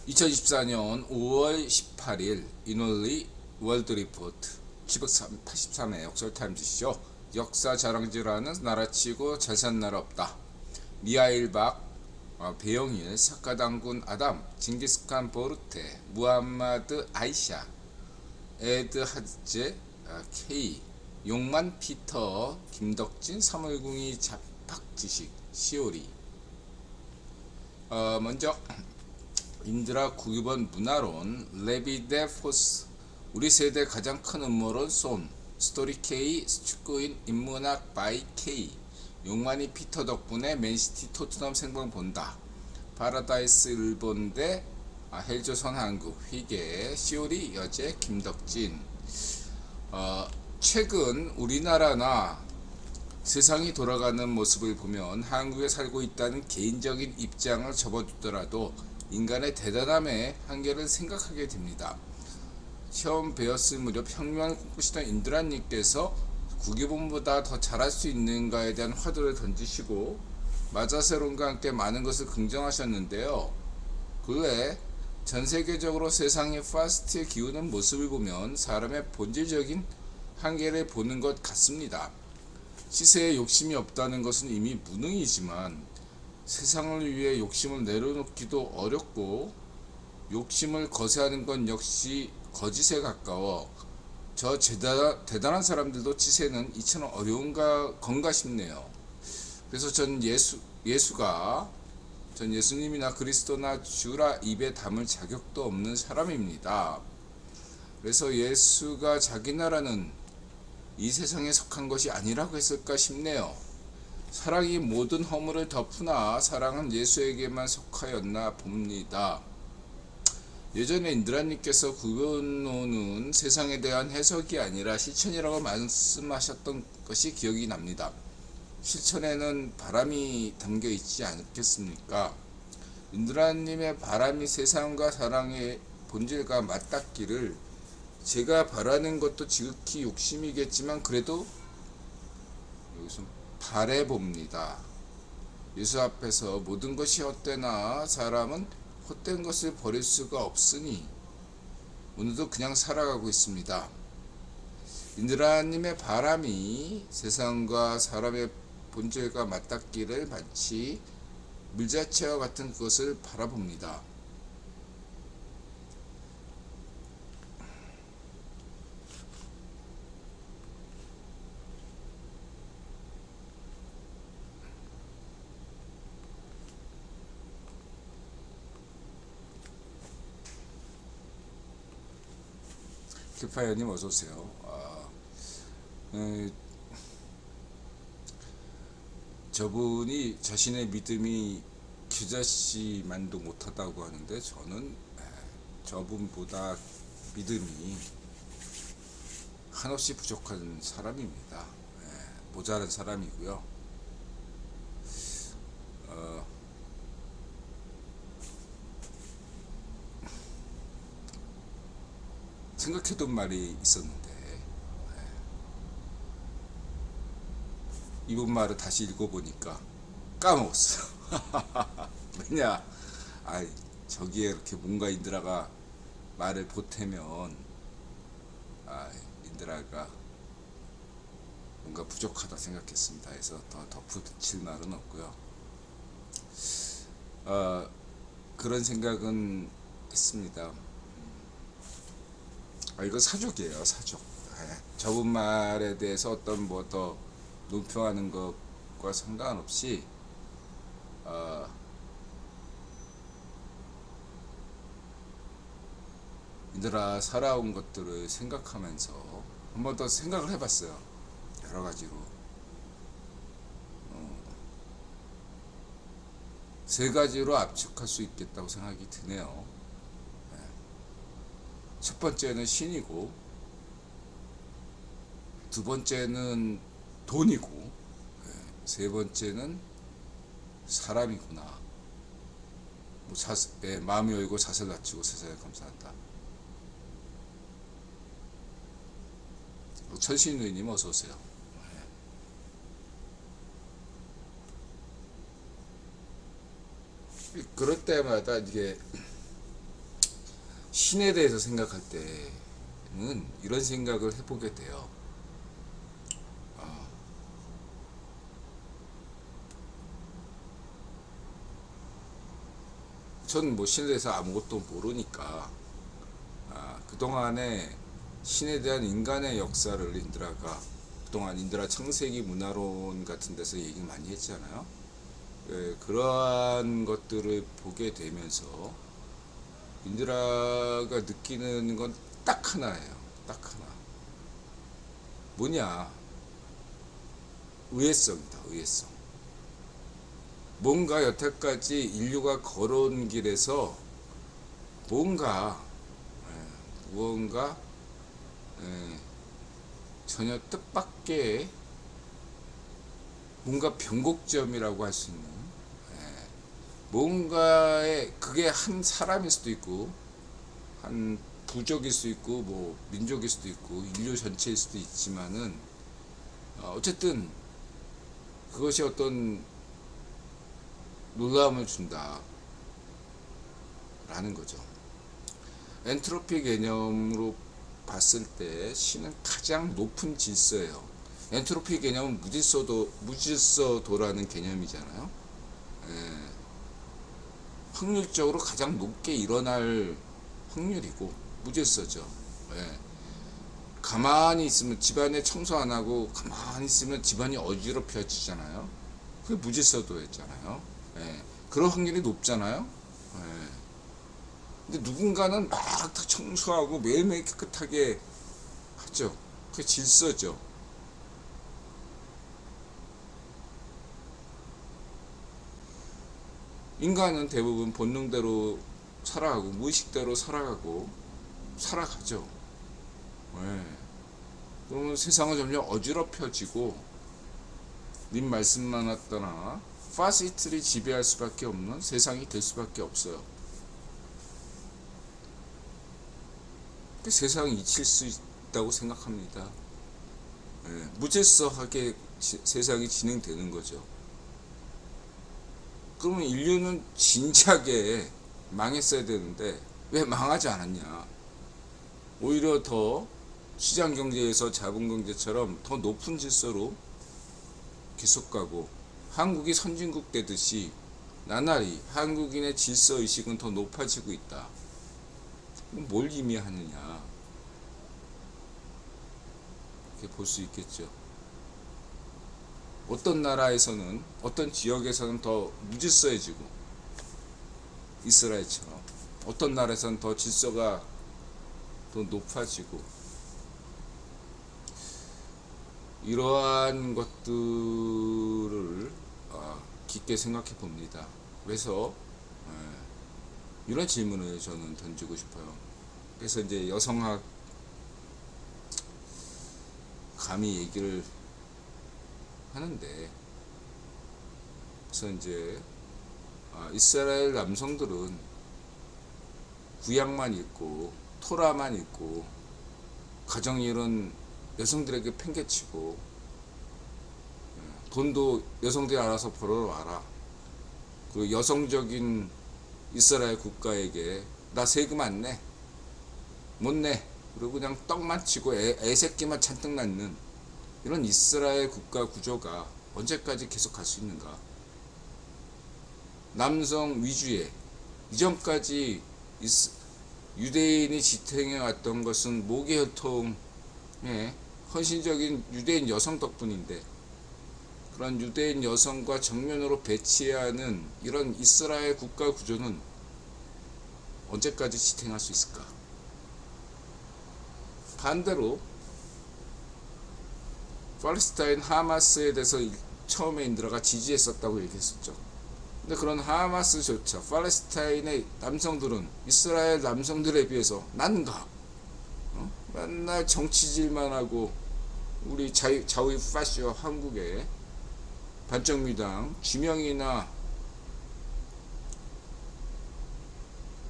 2024년 5월 18일 이놀리 월드 리포트 783회 역설타임즈시죠. 역사 자랑질하는 나라치고 잘산 나라 없다. 미하일 박, 배영일, 사카당군 아담, 징기스칸 보르테, 무함마드 아이샤, 에드 하제, K, 용만 피터, 김덕진, 사물궁이 박지식, 시오리. 먼저 인드라 9번 문화론, 레비데 포스, 우리 세대 가장 큰 음모론 쏜, 스토리 K, 축구인 인문학 바이 K, 용만이 피터 덕분에 맨시티 토트넘 생방 본다. 파라다이스 일본 대 헬조선 한국, 휘게, 시오리 여제 김덕진. 최근 우리나라나 세상이 돌아가는 모습을 보면 한국에 살고 있다는 개인적인 입장을 접어두더라도 인간의 대단함의 한계를 생각하게 됩니다. 처음 배웠을 무렵 혁명을 꿈꾸시던 인드라님께서 국기본보다 더 잘할 수 있는가에 대한 화두를 던지시고 마자세론과 함께 많은 것을 긍정하셨는데요. 근래 전세계적으로 세상이 파스트에 기우는 모습을 보면 사람의 본질적인 한계를 보는 것 같습니다. 시세에 욕심이 없다는 것은 이미 무능이지만 세상을 위해 욕심을 내려놓기도 어렵고 욕심을 거세하는 건 역시 거짓에 가까워 저 대단한 사람들도 지세는 이처럼 어려운 건가 싶네요. 그래서 전 예수님이나 그리스도나 주라 입에 담을 자격도 없는 사람입니다. 그래서 예수가 자기 나라는 이 세상에 속한 것이 아니라고 했을까 싶네요. 사랑이 모든 허물을 덮으나 사랑은 예수에게만 속하였나 봅니다. 예전에 인드라님께서 구변론은 세상에 대한 해석이 아니라 실천이라고 말씀하셨던 것이 기억이 납니다. 실천에는 바람이 담겨 있지 않겠습니까? 인드라님의 바람이 세상과 사랑의 본질과 맞닿기를 제가 바라는 것도 지극히 욕심이겠지만 그래도 여기서 바래봅니다. 예수 앞에서 모든 것이 헛되나 사람은 헛된 것을 버릴 수가 없으니 오늘도 그냥 살아가고 있습니다. 인드라님의 바람이 세상과 사람의 본질과 맞닿기를 마치 물자체와 같은 그것을 바라봅니다. 키파이어님 어서오세요. 저분이 자신의 믿음이 겨자씨만도 못하다고 하는데 저는 저분보다 믿음이 한없이 부족한 사람입니다. 모자란 사람이고요. 생각해둔 말이 있었는데 이번 말을 다시 읽어보니까 까먹었어. 왜냐, 저기에 이렇게 뭔가 인드라가 말을 보태면 인드라가 뭔가 부족하다 생각했습니다. 그래서 더 덧붙일 말은 없고요. 그런 생각은 했습니다. 이거 사족이에요, 사족. 저분 말에 대해서 어떤 뭐 더 논평하는 것과 상관없이 인드라 살아온 것들을 생각하면서 한 번 더 생각을 해봤어요. 여러 가지로. 세 가지로 압축할 수 있겠다고 생각이 드네요. 첫 번째는 신이고, 두 번째는 돈이고, 세 번째는 사람이구나. 마음이 열고 자세를 낮추고 세상에 감사한다. 천신우님 어서오세요. 그럴 때마다 이게 신에 대해서 생각할 때는 이런 생각을 해보게 돼요. 전 뭐 신에 대해서 아무것도 모르니까 그동안에 신에 대한 인간의 역사를 인드라가 그동안 인드라 청세기 문화론 같은 데서 얘기 많이 했잖아요. 그러한 것들을 보게 되면서 인드라가 느끼는 건 딱 하나예요. 딱 하나. 뭐냐? 의외성이다. 의외성. 뭔가 여태까지 인류가 걸어온 길에서 무언가 전혀 뜻밖의 뭔가 변곡점이라고 할 수 있는 뭔가의 그게 한 사람일 수도 있고 한 부족일 수도 있고 뭐 민족일 수도 있고 인류 전체일 수도 있지만은 어쨌든 그것이 어떤 놀라움을 준다 라는 거죠. 엔트로피 개념으로 봤을 때 신은 가장 높은 질서예요. 엔트로피 개념은 무질서도라는 개념이잖아요. 확률적으로 가장 높게 일어날 확률이고 무질서죠. 가만히 있으면 집안에 청소 안 하고 가만히 있으면 집안이 어지럽혀지잖아요. 그게 무질서도였잖아요. 그런 확률이 높잖아요. 근데 누군가는 막 청소하고 매일매일 깨끗하게 하죠. 그게 질서죠. 인간은 대부분 본능대로 살아가고 무의식대로 살아가죠. 그러면 세상은 점점 어지럽혀지고 님 말씀만 왔더나 파시트를 지배할 수밖에 없는 세상이 될 수밖에 없어요. 그 세상이 잊힐 수 있다고 생각합니다. 무질서하게 세상이 진행되는 거죠. 그러면 인류는 진작에 망했어야 되는데 왜 망하지 않았냐? 오히려 더 시장경제에서 자본경제처럼 더 높은 질서로 계속 가고 한국이 선진국 되듯이 나날이 한국인의 질서의식은 더 높아지고 있다. 뭘 의미하느냐 이렇게 볼 수 있겠죠. 어떤 나라에서는 어떤 지역에서는 더 무질서해지고 이스라엘처럼 어떤 나라에서는 더 질서가 더 높아지고 이러한 것들을 깊게 생각해 봅니다. 그래서 이런 질문을 저는 던지고 싶어요. 그래서 이제 여성학 감히 얘기를 하는데, 그래서 이제 이스라엘 남성들은 구약만 읽고 토라만 읽고 가정일은 여성들에게 팽개치고 돈도 여성들이 알아서 벌어와라. 그 여성적인 이스라엘 국가에게 나 세금 안 내, 못 내. 그리고 그냥 떡만 치고 애새끼만 잔뜩 낳는 이런 이스라엘 국가 구조가 언제까지 계속 갈 수 있는가? 남성 위주의 이전까지 유대인이 지탱해 왔던 것은 모계혈통의 헌신적인 유대인 여성 덕분인데, 그런 유대인 여성과 정면으로 배치해야 하는 이런 이스라엘 국가 구조는 언제까지 지탱할 수 있을까? 반대로 팔레스타인 하마스에 대해서 처음에 인드라가 지지했었다고 얘기했었죠. 근데 그런 하마스조차 팔레스타인의 남성들은 이스라엘 남성들에 비해서 난가? 맨날 정치질만 하고 우리 자위 파시와 한국의 반정미당 지명이나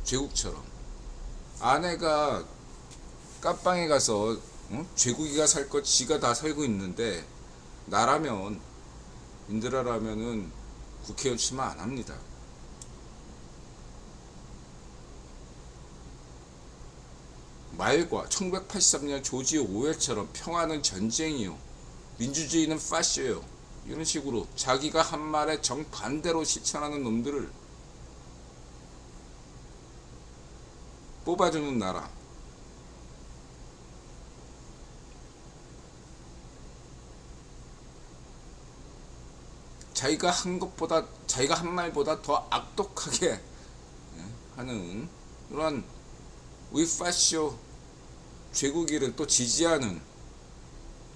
제국처럼 아내가 깜빵에 가서 죄국이가 살 것 지가 다 살고 있는데, 나라면 인드라라면은 국회의원 출마 안 합니다. 말과 1983년 조지 오웰처럼 평화는 전쟁이요, 민주주의는 파시예요, 이런 식으로 자기가 한 말에 정반대로 실천하는 놈들을 뽑아주는 나라. 자기가 한 것보다, 자기가 한 말보다 더 악독하게 하는 그런 위파쇼 제국이를 또 지지하는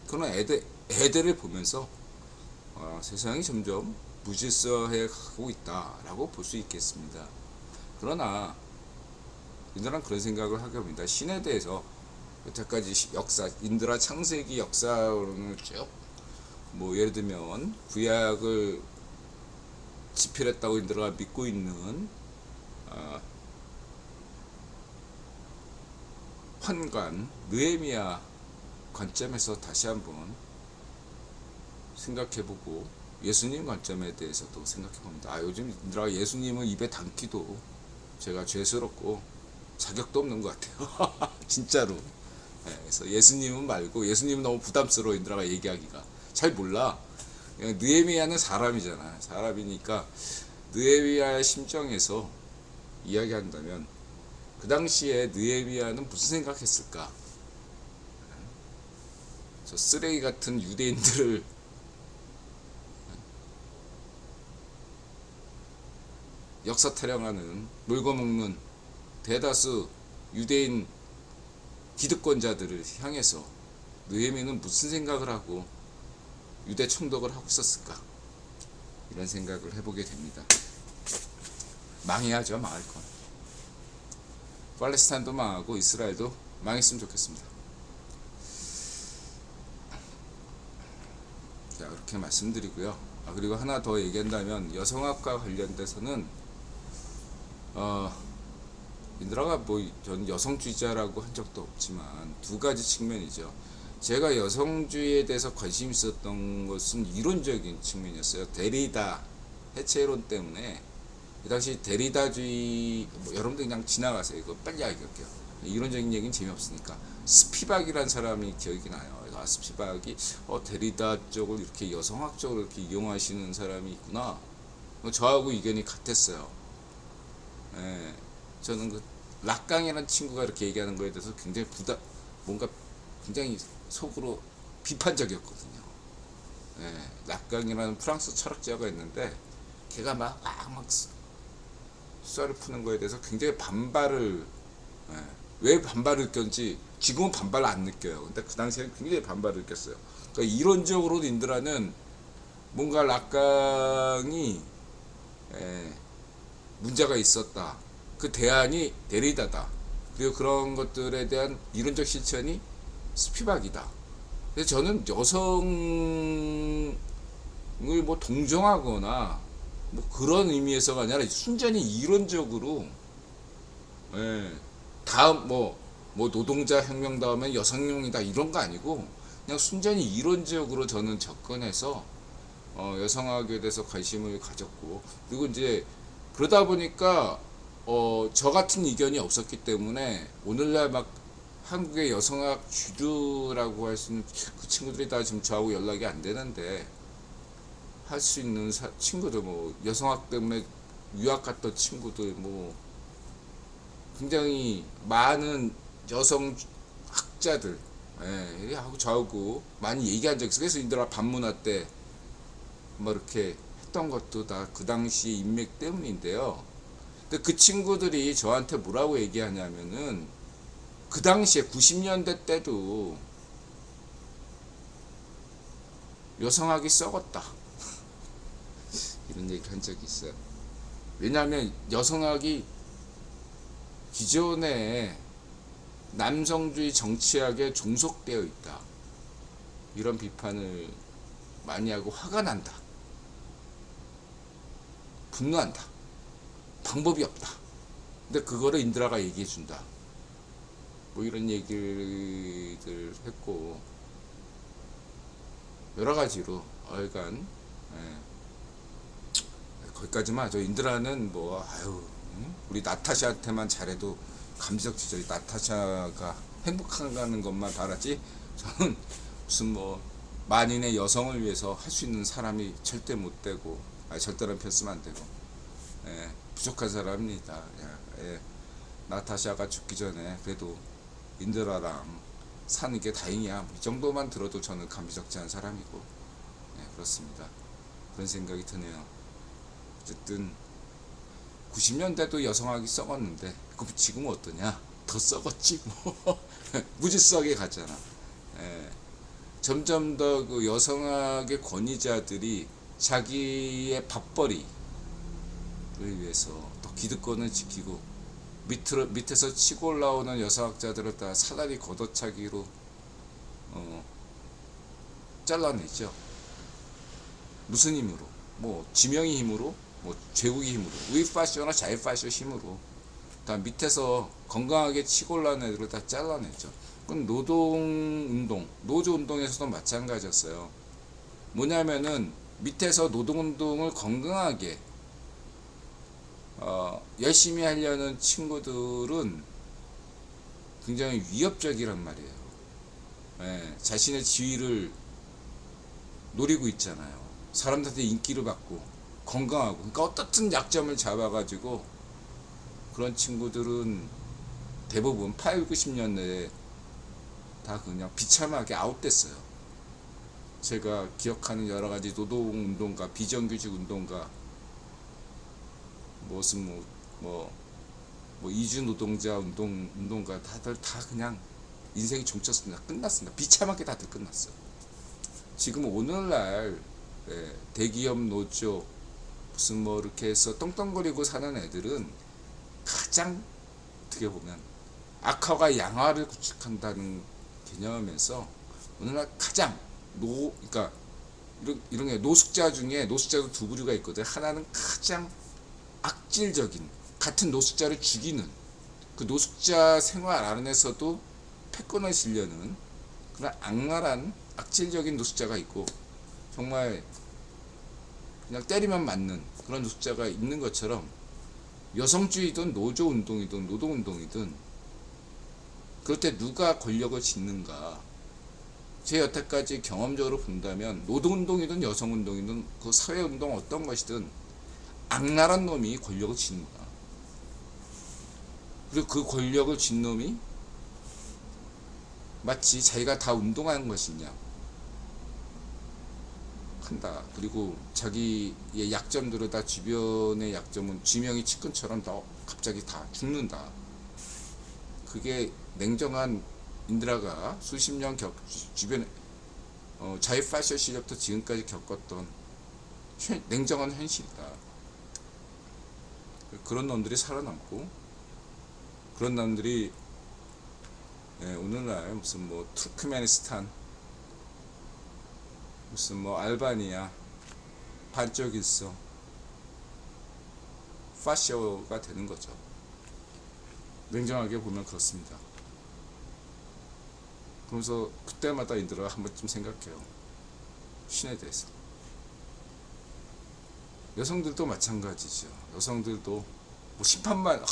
그런 애들을 보면서 세상이 점점 무질서해 가고 있다라고 볼 수 있겠습니다. 그러나 인들은 그런 생각을 하게 합니다. 신에 대해서 여태까지 역사, 인드라 창세기 역사론을 쭉, 뭐 예를 들면 구약을 집필했다고 인드라가 믿고 있는 환관 느헤미야 관점에서 다시 한번 생각해보고 예수님 관점에 대해서도 생각해봅니다. 요즘 인드라가 예수님을 입에 담기도 제가 죄스럽고 자격도 없는 것 같아요. 진짜로. 그래서 예수님은 말고, 예수님은 너무 부담스러워 인드라가 얘기하기가. 잘 몰라. 느헤미야는 사람이잖아. 사람이니까 느헤미야의 심정에서 이야기한다면 그 당시에 느헤미야는 무슨 생각했을까? 저 쓰레기 같은 유대인들을 역사 타령하는, 놀고 먹는 대다수 유대인 기득권자들을 향해서 느헤미야는 무슨 생각을 하고 유대 총독을 하고 있었을까? 이런 생각을 해보게 됩니다. 망해야죠. 망할 건. 팔레스타인도 망하고 이스라엘도 망했으면 좋겠습니다. 자, 그렇게 말씀드리고요. 그리고 하나 더 얘기한다면 여성학과 관련돼서는 인드라가 뭐 전 여성주의자라고 한 적도 없지만 두 가지 측면이죠. 제가 여성주의에 대해서 관심 있었던 것은 이론적인 측면이었어요. 데리다 해체론 때문에. 그 당시 데리다주의, 여러분들 그냥 지나가세요. 이거 빨리 알게요. 이론적인 얘기는 재미없으니까. 스피박이라는 사람이 기억이 나요. 스피박이 데리다 쪽을 이렇게 여성학적으로 이렇게 이용하시는 사람이 있구나. 저하고 의견이 같았어요. 저는 그 락강이라는 친구가 이렇게 얘기하는 거에 대해서 굉장히 뭔가 굉장히 속으로 비판적이었거든요. 락강이라는 프랑스 철학자가 있는데 걔가 막 썰을 푸는 거에 대해서 굉장히 반발을, 왜 반발을 느꼈는지 지금은 반발을 안 느껴요. 근데 그 당시에는 굉장히 반발을 느꼈어요. 그러니까 이론적으로 인드라는 뭔가 락강이 문제가 있었다. 그 대안이 데리다다. 그리고 그런 것들에 대한 이론적 실천이 스피박이다. 그래서 저는 여성을 뭐 동정하거나 뭐 그런 의미에서가 아니라 순전히 이론적으로, 다음 뭐 노동자 혁명 다음에 여성혁명이다 이런 거 아니고 그냥 순전히 이론적으로 저는 접근해서 여성학에 대해서 관심을 가졌고, 그리고 이제 그러다 보니까 저 같은 의견이 없었기 때문에 오늘날 막 한국의 여성학 주류라고 할 수 있는 그 친구들이 다 지금 저하고 연락이 안 되는데, 할 수 있는 친구들, 뭐 여성학 때문에 유학 갔던 친구들, 뭐 굉장히 많은 여성 학자들, 하고 저하고 많이 얘기한 적이 있어요. 그래서 인드라 반문화 때 뭐 이렇게 했던 것도 다 그 당시 인맥 때문인데요. 근데 그 친구들이 저한테 뭐라고 얘기하냐면은 그 당시에 90년대 때도 여성학이 썩었다. 이런 얘기 한 적이 있어요. 왜냐하면 여성학이 기존의 남성주의 정치학에 종속되어 있다. 이런 비판을 많이 하고 화가 난다. 분노한다. 방법이 없다. 근데 그거를 인드라가 얘기해 준다. 뭐 이런 얘기를 했고, 여러 가지로 하여간 거기까지만. 저 인드라는 뭐 우리 나타샤한테만 잘해도 감지적 지적이, 나타샤가 행복하다는 것만 바라지, 저는 무슨 뭐 만인의 여성을 위해서 할 수 있는 사람이 절대 못 되고, 절대란 편 쓰면 안 되고, 부족한 사람입니다. 나타샤가 죽기 전에 그래도 인드라랑 사는 게 다행이야, 이 정도만 들어도 저는 감지적지한 사람이고, 그렇습니다. 그런 생각이 드네요. 어쨌든 90년대도 여성학이 썩었는데 그럼 지금은 어떠냐? 더 썩었지 뭐. 무지썩에 갔잖아. 점점 더 그 여성학의 권위자들이 자기의 밥벌이를 위해서 또 기득권을 지키고 밑에서 치고 올라오는 여성학자들을 다 사다리 걷어차기로 잘라내죠. 무슨 힘으로? 뭐 지명의 힘으로, 뭐 제국의 힘으로, 우익 파쇼나 자유 파쇼 힘으로 다 밑에서 건강하게 치고 올라오는 애들을 다 잘라내죠. 그건 노동운동, 노조운동에서도 마찬가지였어요. 뭐냐면은 밑에서 노동운동을 건강하게 열심히 하려는 친구들은 굉장히 위협적이란 말이에요. 자신의 지위를 노리고 있잖아요. 사람들한테 인기를 받고 건강하고, 그러니까 어떻든 약점을 잡아가지고 그런 친구들은 대부분 8, 90년대에 다 그냥 비참하게 아웃됐어요. 제가 기억하는 여러가지 노동운동가, 비정규직 운동가, 무슨 뭐 이주 노동자 운동가 다들 다 그냥 인생이 종쳤습니다. 끝났습니다. 비참하게 다들 끝났어요. 지금 오늘날 대기업 노조 무슨 뭐 이렇게 해서 떵떵거리고 사는 애들은 가장 어떻게 보면 악화가 양화를 구축한다는 개념에서 오늘날 가장 그러니까 이런 게 노숙자 중에 노숙자도 두 부류가 있거든. 하나는 가장 악질적인, 같은 노숙자를 죽이는 그 노숙자 생활 안에서도 패권을 지려는 그런 악랄한 악질적인 노숙자가 있고, 정말 그냥 때리면 맞는 그런 노숙자가 있는 것처럼 여성주의든 노조운동이든 노동운동이든 그럴 때 누가 권력을 짓는가, 제 여태까지 경험적으로 본다면 노동운동이든 여성운동이든 그 사회운동 어떤 것이든 악랄한 놈이 권력을 짓는다. 그리고 그 권력을 쥔 놈이 마치 자기가 다 운동하는 것이냐 한다. 그리고 자기의 약점들을 다, 주변의 약점은 쥐명이 치킨처럼 다 갑자기 다 죽는다. 그게 냉정한 인드라가 수십 년 주변에 자유 파쇼 시절부터 지금까지 겪었던 냉정한 현실이다. 그런 놈들이 살아남고, 그런 놈들이 오늘날 무슨 뭐 투르크메니스탄, 무슨 뭐 알바니아, 반쪽일서 파쇼가 되는 거죠. 냉정하게 보면 그렇습니다. 그러면서 그때마다 인드라가 한 번쯤 생각해요. 신에 대해서. 여성들도 마찬가지죠. 여성들도 뭐 심판만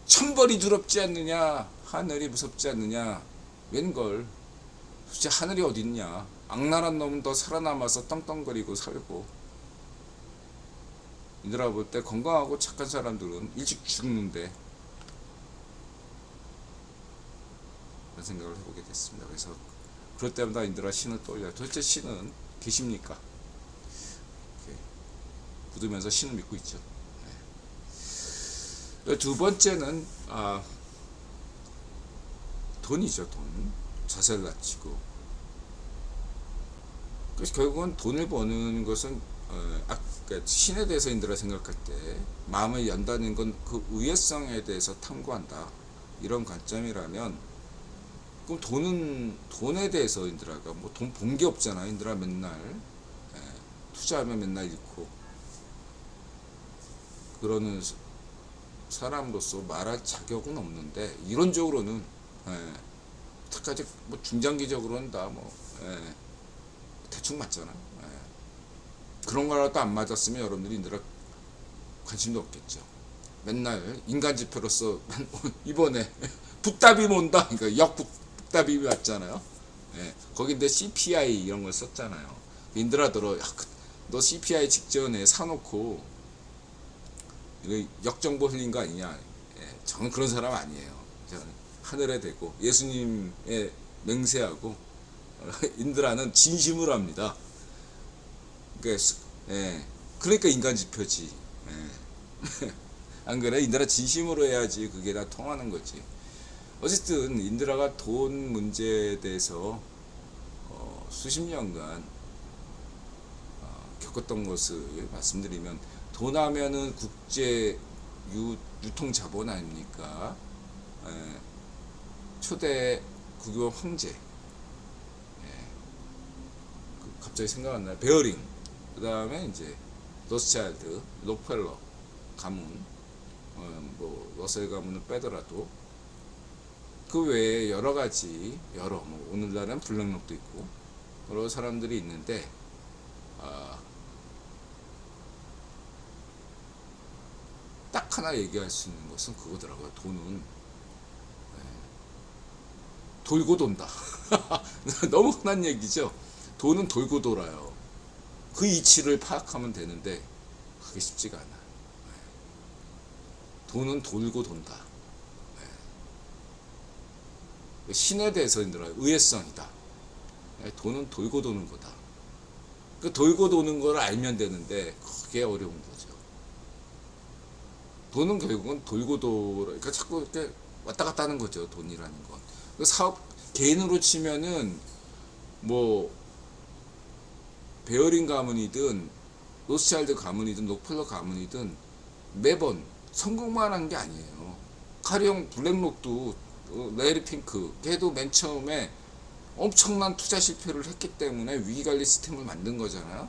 천벌이 두렵지 않느냐, 하늘이 무섭지 않느냐, 웬걸 도대체 하늘이 어디 있냐, 악랄한 놈은 더 살아남아서 떵떵거리고 살고, 인드라 볼 때 건강하고 착한 사람들은 일찍 죽는데, 그런 생각을 해보게 됐습니다. 그래서 그럴 때마다 인드라 신을 떠올려요. 도대체 신은 계십니까? 묻으면서 신을 믿고 있죠. 두 번째는 돈이죠. 돈. 자세를 낮추고. 그래서 결국은 돈을 버는 것은 그러니까 신에 대해서 인드라 생각할 때 마음을 연다는 건 그 의외성에 대해서 탐구한다, 이런 관점이라면, 그럼 돈에 대해서 인드라가 뭐 돈 본 게 없잖아. 인드라 맨날 투자하면 맨날 잃고 그러는 사람으로서 말할 자격은 없는데, 이론적으로는 특까지 뭐 중장기적으로는 다 뭐 대충 맞잖아. 그런 거라도 안 맞았으면 여러분들이 인드라 관심도 없겠죠. 맨날 인간 지표로서 이번에 북답이 온다. 그러니까 역북답이 왔잖아요. 예, 거긴데 CPI 이런 걸 썼잖아요. 인들하더러 너 CPI 직전에 사놓고 이거 역정보 흘린 거 아니냐. 예, 저는 그런 사람 아니에요. 저는 하늘에 대고 예수님의 맹세하고 인드라는 진심으로 합니다. 그러니까 인간 지표지. 예. 안 그래? 인드라 진심으로 해야지 그게 다 통하는 거지. 어쨌든 인드라가 돈 문제에 대해서 수십 년간 겪었던 것을 말씀드리면, 돈 하면은 국제 유통 자본 아닙니까? 초대 국유업 황제. 갑자기 생각 안 나요. 베어링. 그 다음에 이제 로스차일드, 록펠러 가문, 뭐 러셀 가문을 빼더라도 그 외에 여러 가지 뭐 오늘날은 블랙록도 있고 여러 사람들이 있는데, 딱 하나 얘기할 수 있는 것은 그거더라고요. 돈은 돌고 돈다. 너무 흔한 얘기죠. 돈은 돌고 돌아요. 그 이치를 파악하면 되는데 그게 쉽지가 않아요. 돈은 돌고 돈다. 신에 대해서 의외성이다. 돈은 돌고 도는 거다. 그 돌고 도는 걸 알면 되는데 그게 어려운 거죠. 돈은 결국은 돌고 그러니까 자꾸 이렇게 왔다 갔다 하는 거죠. 돈이라는 건. 그 사업 개인으로 치면은 뭐 베어링 가문이든 로스차일드 가문이든 록펠러 가문이든 매번 성공만 한 게 아니에요. 가령 블랙록도 레리 핑크 걔도 맨 처음에 엄청난 투자 실패를 했기 때문에 위기관리 시스템을 만든 거잖아요.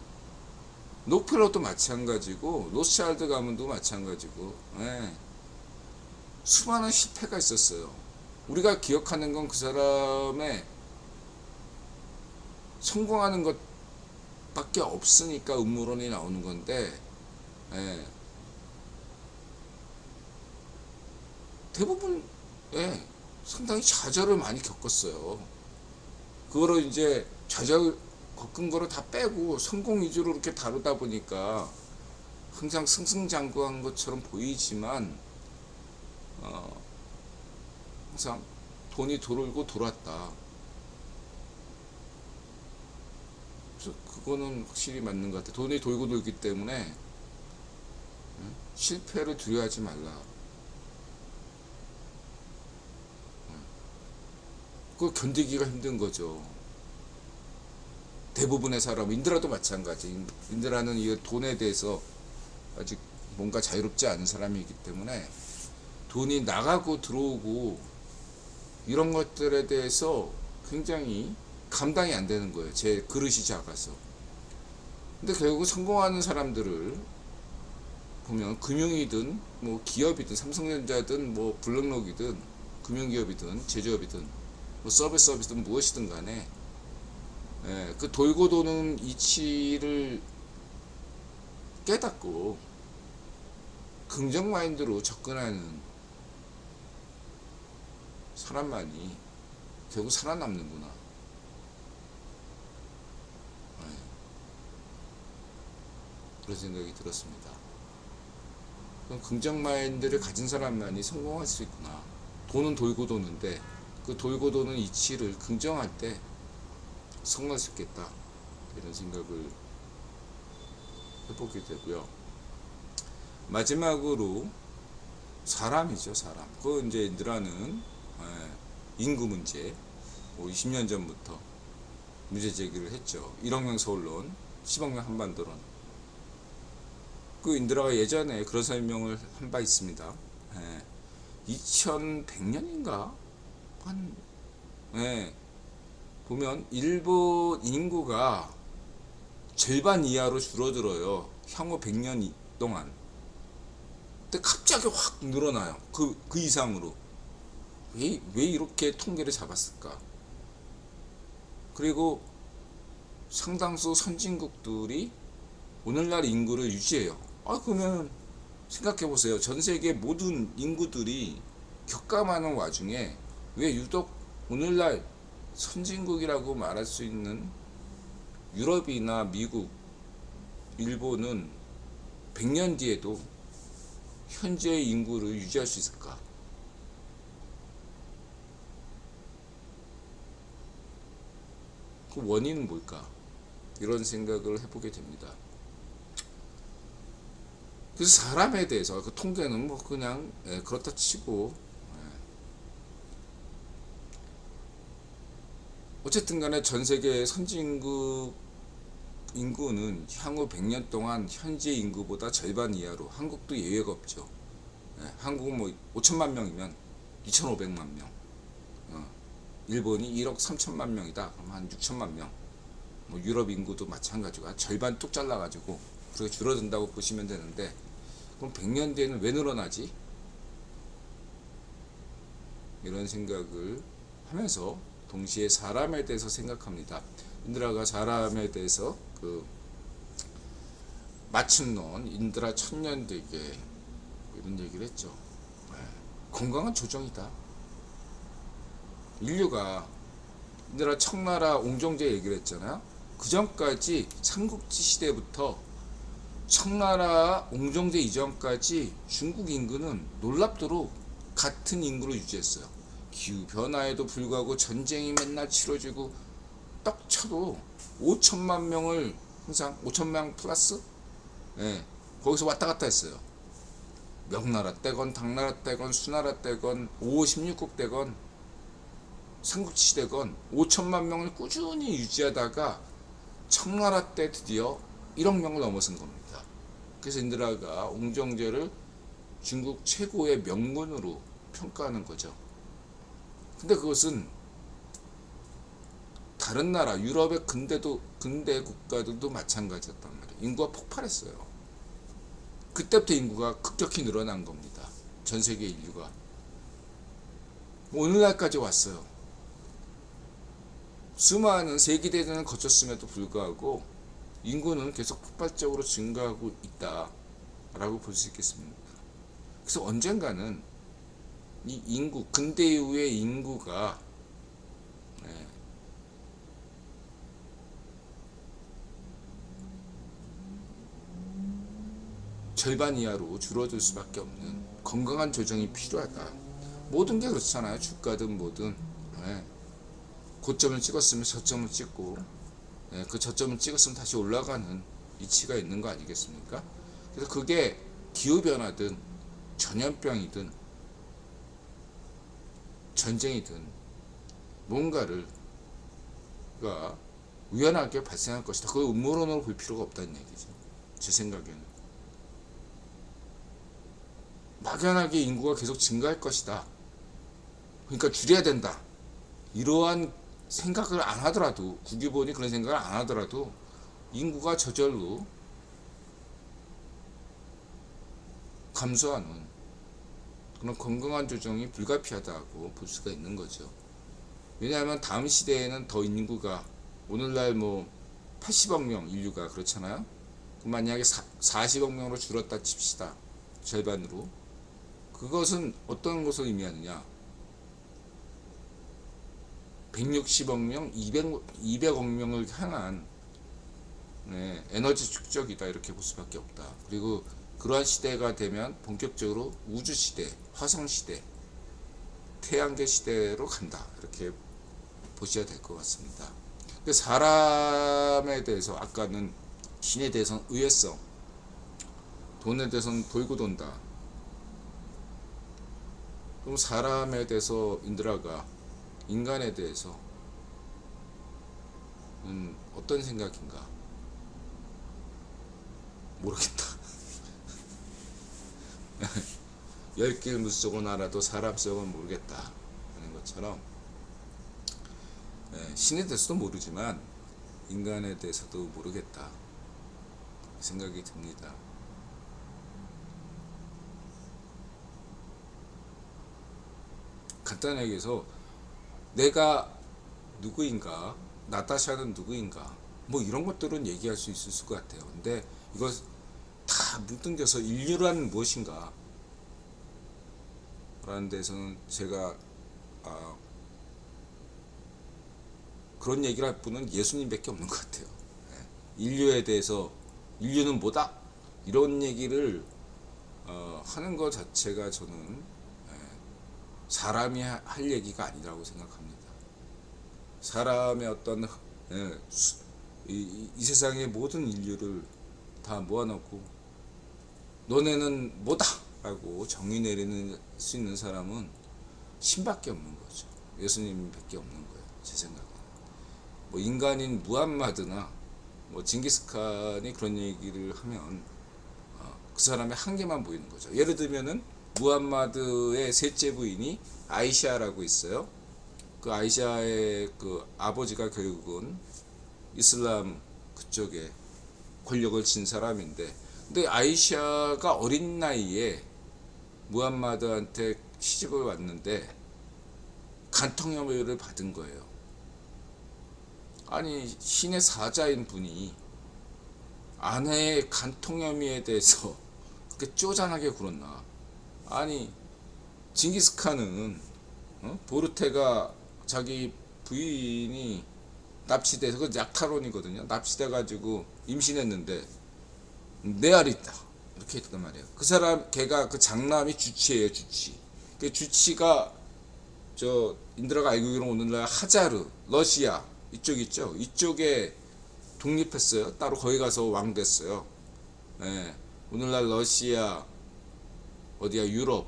록펠러도 마찬가지고 로스차일드 가문도 마찬가지고, 수많은 실패가 있었어요. 우리가 기억하는 건 그 사람의 성공하는 것밖에 없으니까 음모론이 나오는 건데, 대부분 상당히 좌절을 많이 겪었어요. 그거를 이제 좌절 겪은 거를 다 빼고 성공 위주로 이렇게 다루다 보니까 항상 승승장구한 것처럼 보이지만 항상 돈이 돌고 돌았다. 그래서 그거는 확실히 맞는 것 같아. 돈이 돌고 돌기 때문에 실패를 두려워하지 말라. 그거 견디기가 힘든 거죠. 대부분의 사람, 인드라도 마찬가지. 인드라는 이 돈에 대해서 아직 뭔가 자유롭지 않은 사람이기 때문에 돈이 나가고 들어오고 이런 것들에 대해서 굉장히 감당이 안 되는 거예요. 제 그릇이 작아서. 근데 결국 성공하는 사람들을 보면 금융이든 뭐 기업이든 삼성전자든 뭐 블랙록이든 금융기업이든 제조업이든 뭐 서비스든 무엇이든 간에 그 돌고 도는 이치를 깨닫고 긍정 마인드로 접근하는 사람만이 결국 살아남는구나. 그런 생각이 들었습니다. 그럼 긍정 마인드를 가진 사람만이 성공할 수 있구나. 돈은 돌고 도는데 그 돌고 도는 이치를 긍정할 때 성공할 수 있겠다. 이런 생각을 해보게 되고요. 마지막으로 사람이죠, 사람. 그 이제 인드라는 인구 문제, 20년 전부터 문제 제기를 했죠. 1억 명 서울론, 10억 명 한반도론. 그 인드라가 예전에 그런 설명을 한 바 있습니다. 2100년인가? 보면 일본 인구가 절반 이하로 줄어들어요. 향후 100년 동안. 근데 갑자기 확 늘어나요. 그 이상으로. 왜 이렇게 통계를 잡았을까? 그리고 상당수 선진국들이 오늘날 인구를 유지해요. 그러면 생각해 보세요. 전 세계 모든 인구들이 격감하는 와중에 왜 유독 오늘날 선진국이라고 말할 수 있는 유럽이나 미국, 일본은 100년 뒤에도 현재의 인구를 유지할 수 있을까? 그 원인은 뭘까? 이런 생각을 해보게 됩니다. 그래서 사람에 대해서 그 통계는 뭐 그냥 그렇다 치고 어쨌든 간에 전 세계 선진국 인구는 향후 100년 동안 현재 인구보다 절반 이하로, 한국도 예외가 없죠. 한국은 뭐 5천만 명이면 2,500만 명, 일본이 1억 3천만 명이다 그럼 한 6천만 명, 뭐 유럽 인구도 마찬가지고 절반 뚝 잘라가지고 그렇게 줄어든다고 보시면 되는데, 그럼 100년 뒤에는 왜 늘어나지? 이런 생각을 하면서 동시에 사람에 대해서 생각합니다. 인드라가 사람에 대해서 그 맞춤론 인드라 천년대계 이런 얘기를 했죠. 건강한 조정이다. 인류가 인드라 청나라 옹정제 얘기를 했잖아요. 그 전까지 삼국지 시대부터 청나라 옹정제 이전까지 중국 인구는 놀랍도록 같은 인구를 유지했어요. 기후변화에도 불구하고 전쟁이 맨날 치러지고 딱 쳐도 5천만 명을 항상 5천만 명 플러스 거기서 왔다 갔다 했어요. 명나라 때건 당나라 때건 수나라 때건 5, 16국 때건 삼국지 때건 5천만 명을 꾸준히 유지하다가 청나라 때 드디어 1억 명을 넘어선 겁니다. 그래서 인드라가 옹정제를 중국 최고의 명문으로 평가하는 거죠. 근데 그것은 다른 나라 유럽의 근대 국가들도 마찬가지였단 말이에요. 인구가 폭발했어요. 그때부터 인구가 급격히 늘어난 겁니다. 전 세계 인류가 오늘날까지 왔어요. 수많은 세계대전을 거쳤음에도 불구하고 인구는 계속 폭발적으로 증가하고 있다라고 볼 수 있겠습니다. 그래서 언젠가는 이 인구, 근대 이후의 인구가 절반 이하로 줄어들 수밖에 없는 건강한 조정이 필요하다. 모든 게 그렇잖아요. 주가든 뭐든 고점을 찍었으면 저점을 찍고 그 저점을 찍었으면 다시 올라가는 이치가 있는 거 아니겠습니까? 그래서 그게 기후변화든 전염병이든 전쟁이든 뭔가를 우연하게 발생할 것이다. 그걸 음모론으로 볼 필요가 없다는 얘기죠. 제 생각에는. 막연하게 인구가 계속 증가할 것이다. 그러니까 줄여야 된다. 이러한 생각을 안 하더라도, 국유본이 그런 생각을 안 하더라도 인구가 저절로 감소하는 그런 건강한 조정이 불가피하다고 볼 수가 있는 거죠. 왜냐하면 다음 시대에는 더 인구가 오늘날 뭐 80억 명 인류가 그렇잖아요. 그럼 만약에 40억 명으로 줄었다 칩시다. 절반으로. 그것은 어떤 것을 의미하느냐? 160억 명, 200억 명을 향한 에너지 축적이다 이렇게 볼 수밖에 없다. 그리고 그러한 시대가 되면 본격적으로 우주 시대, 화성 시대, 태양계 시대로 간다 이렇게 보셔야 될 것 같습니다. 사람에 대해서 아까는 신에 대해서는 의외성, 돈에 대해서는 돌고 돈다. 그럼 사람에 대해서 인드라가 인간에 대해서 어떤 생각인가 모르겠다. 10길 물속은 알아도 사람 속은 모르겠다 하는 것처럼 신에 대해서도 모르지만 인간에 대해서도 모르겠다 생각이 듭니다. 간단하게 얘기해서 내가 누구인가, 나타샤는 누구인가 뭐 이런 것들은 얘기할 수 있을 것 같아요. 근데 이거 다 다 뭉뚱겨서 인류란 무엇인가 라는 데서는 제가 그런 얘기를 할 분은 예수님밖에 없는 것 같아요. 인류에 대해서 인류는 뭐다? 이런 얘기를 하는 것 자체가 저는 사람이 할 얘기가 아니라고 생각합니다. 사람의 어떤 이 세상의 모든 인류를 다 모아놓고 너네는 뭐다? 라고 정의 내리는 수 있는 사람은 신밖에 없는 거죠. 예수님밖에 없는 거예요. 제 생각에는. 뭐 인간인 무함마드나 뭐 징기스칸이 그런 얘기를 하면 그 사람의 한계만 보이는 거죠. 예를 들면은 무함마드의 셋째 부인이 아이샤라고 있어요. 그 아이샤의 그 아버지가 결국은 이슬람 그쪽에 권력을 쥔 사람인데, 근데 아이샤가 어린 나이에 무함마드한테 시집을 왔는데 간통혐의를 받은 거예요. 아니 신의 사자인 분이 아내의 간통혐의에 대해서 그렇게 쪼잔하게 굴었나? 아니 징기스칸은 보르테가 자기 부인이 납치돼서, 그 약탈원이거든요. 납치돼 가지고 임신했는데 내 알이 있다 이렇게 했단 말이에요. 그 사람 걔가 그 장남이 주치예요. 주치. 그 주치가 저 인드라가 알고 있기로 오늘날 하자르 러시아 이쪽 있죠. 이쪽에 독립했어요. 따로 거기 가서 왕 됐어요. 예. 오늘날 러시아 어디야 유럽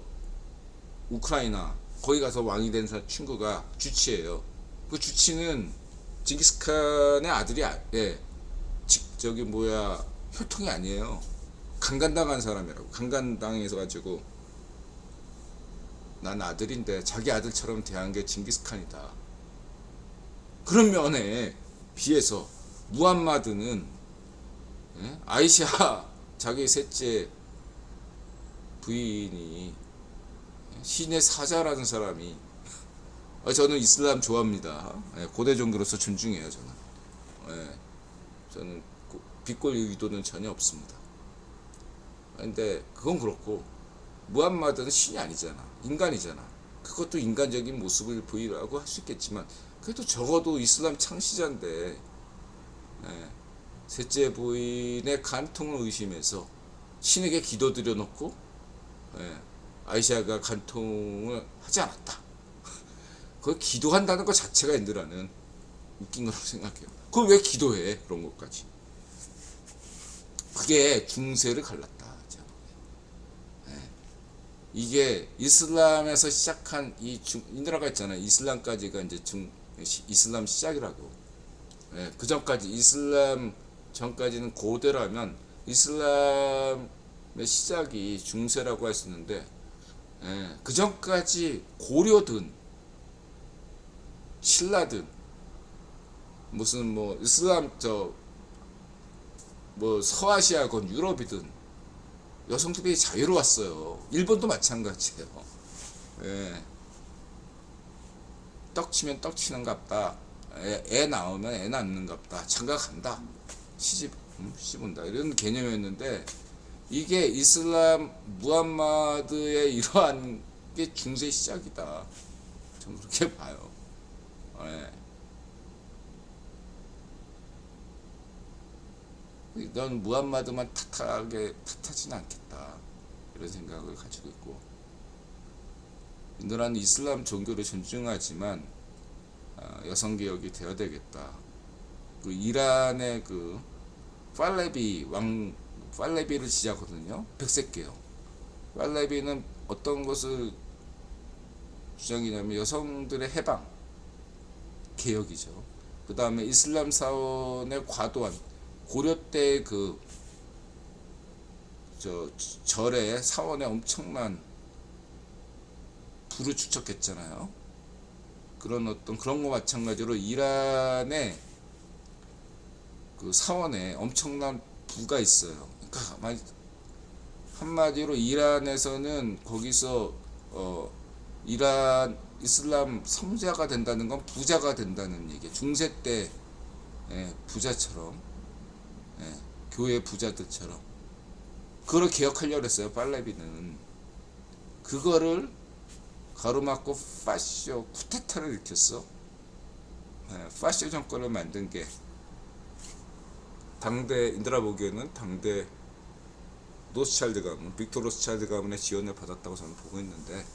우크라이나 거기 가서 왕이 된 친구가 주치예요. 그 주치는 징기스칸의 아들이 저기 뭐야 혈통이 아니에요. 강간당한 사람이라고. 강간당해서 가지고 난 아들인데 자기 아들처럼 대한 게 징기스칸이다. 그런 면에 비해서 무함마드는 아이샤 자기 셋째 부인이 신의 사자라는 사람이, 저는 이슬람 좋아합니다. 고대 종교로서 존중해요. 저는 비꼴 의도는 전혀 없습니다. 근데 그건 그렇고 무함마드는 신이 아니잖아. 인간이잖아. 그것도 인간적인 모습을 보이라고 할 수 있겠지만 그래도 적어도 이슬람 창시자인데 셋째 부인의 간통을 의심해서 신에게 기도드려 놓고 아이샤가 간통을 하지 않았다. 그 기도한다는 것 자체가 인드라는 웃긴 거라고 생각해요. 그걸 왜 기도해? 그런 것까지. 그게 중세를 갈랐다. 이게 이슬람에서 시작한 인드라가 있잖아요. 이슬람까지가 이제 이슬람 시작이라고. 그 전까지 이슬람 전까지는 고대라면 이슬람의 시작이 중세라고 할 수 있는데, 그 전까지 고려든 신라든 무슨 뭐 이슬람 뭐 서아시아건 유럽이든 여성들이 자유로웠어요. 일본도 마찬가지예요. 떡 치면 떡 치는갑다. 애 낳으면 애 낳는갑다. 장가 간다. 시집 온다. 이런 개념이었는데 이게 이슬람 무함마드의 이러한 게 중세 시작이다. 저는 그렇게 봐요. 넌 무함마드만 탓하지는 않겠다. 이런 생각을 가지고 있고, 인도라는 이슬람 종교를 존중하지만 여성개혁이 되어야 되겠다. 그 이란의 그 팔레비를 지지하거든요. 백색개혁. 팔레비는 어떤 것을 주장이냐면 여성들의 해방 개혁이죠. 그 다음에 이슬람 사원의 과도한 고려 때 절에 사원에 엄청난 부를 축적했잖아요. 그런 거 마찬가지로 이란의 그 사원에 엄청난 부가 있어요. 그러니까 한마디로 이란에서는 거기서 이란 이슬람 성자가 된다는 건 부자가 된다는 얘기예요. 중세 때 부자처럼, 교회 부자들처럼 그걸 개혁하려고 했어요. 팔레비는 그거를 가로막고 파시오 쿠데타를 일으켰어. 파시오 정권을 만든 게 당대 인드라 보기에는 당대 로스차일드 가문, 빅토르 로스차일드 가문의 지원을 받았다고 저는 보고 있는데,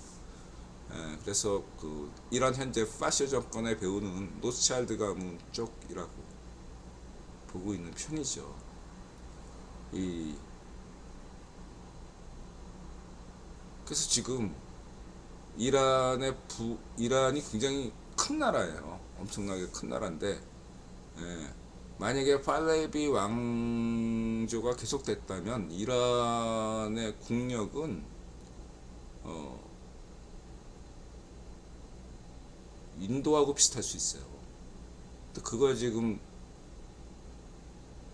그래서 그 이란 현재 파시오 정권의 배후는 로스차일드 가문 쪽이라고 보고 있는 편이죠. 그래서 지금 이란이 굉장히 큰 나라예요. 엄청나게 큰 나라인데, 만약에 팔레비 왕조가 계속됐다면 이란의 국력은 인도하고 비슷할 수 있어요. 그걸 지금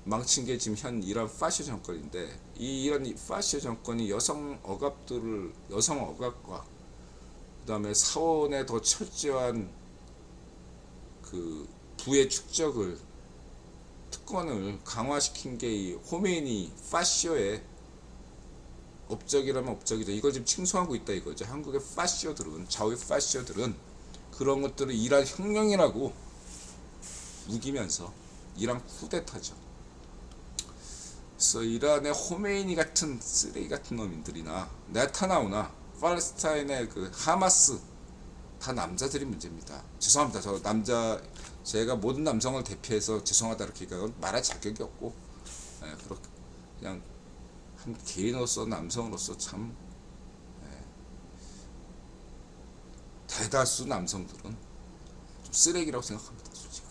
망친 게 지금 현 이란 파시오 정권인데, 이 이란 파시오 정권이 여성 억압과 그 다음에 사원의 더 철저한 그 부의 축적을 특권을 강화시킨 게 이 호메이니 파시오의 업적이라면 업적이죠. 이걸 지금 칭송하고 있다 이거죠. 한국의 파시오들은, 좌우 파시오들은 그런 것들을 이란 혁명이라고 우기면서 이란 쿠데타죠. 그래서 이란의 호메이니 같은 쓰레기 같은 놈들이나 네타냐후나 팔레스타인의 그 하마스 다 남자들이 문제입니다. 죄송합니다. 제가 모든 남성을 대표해서 죄송하다 이렇게 말할 자격이 없고, 그렇게 그냥 한 개인으로서 남성으로서 참 대다수 남성들은 좀 쓰레기라고 생각합니다. 솔직히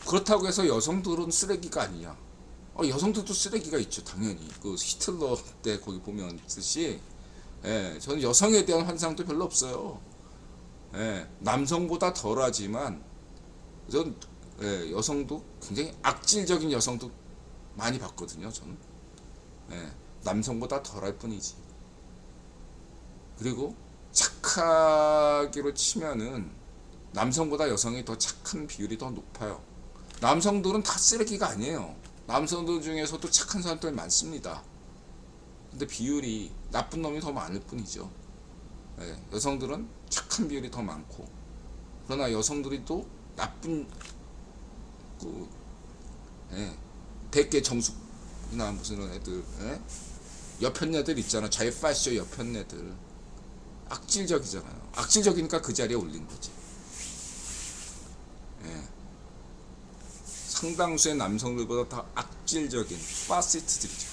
그렇다고 해서 여성들은 쓰레기가 아니야. 여성들도 쓰레기가 있죠. 당연히 그 히틀러 때 거기 보면 있듯이, 저는 여성에 대한 환상도 별로 없어요. 남성보다 덜하지만 전 여성도 굉장히 악질적인 여성도 많이 봤거든요. 저는 남성보다 덜할 뿐이지. 그리고 착하기로 치면은 남성보다 여성이 더 착한 비율이 더 높아요. 남성들은 다 쓰레기가 아니에요. 남성들 중에서도 착한 사람들이 많습니다. 근데 비율이 나쁜 놈이 더 많을 뿐이죠. 여성들은 착한 비율이 더 많고, 그러나 여성들이 또 나쁜 백개 정숙이나 무슨 애들, 여편네들 있잖아. 자유파시오 여편네들 악질적이잖아요. 악질적이니까 그 자리에 올린 거지. 상당수의 남성들보다 더 악질적인 파시스트들이죠.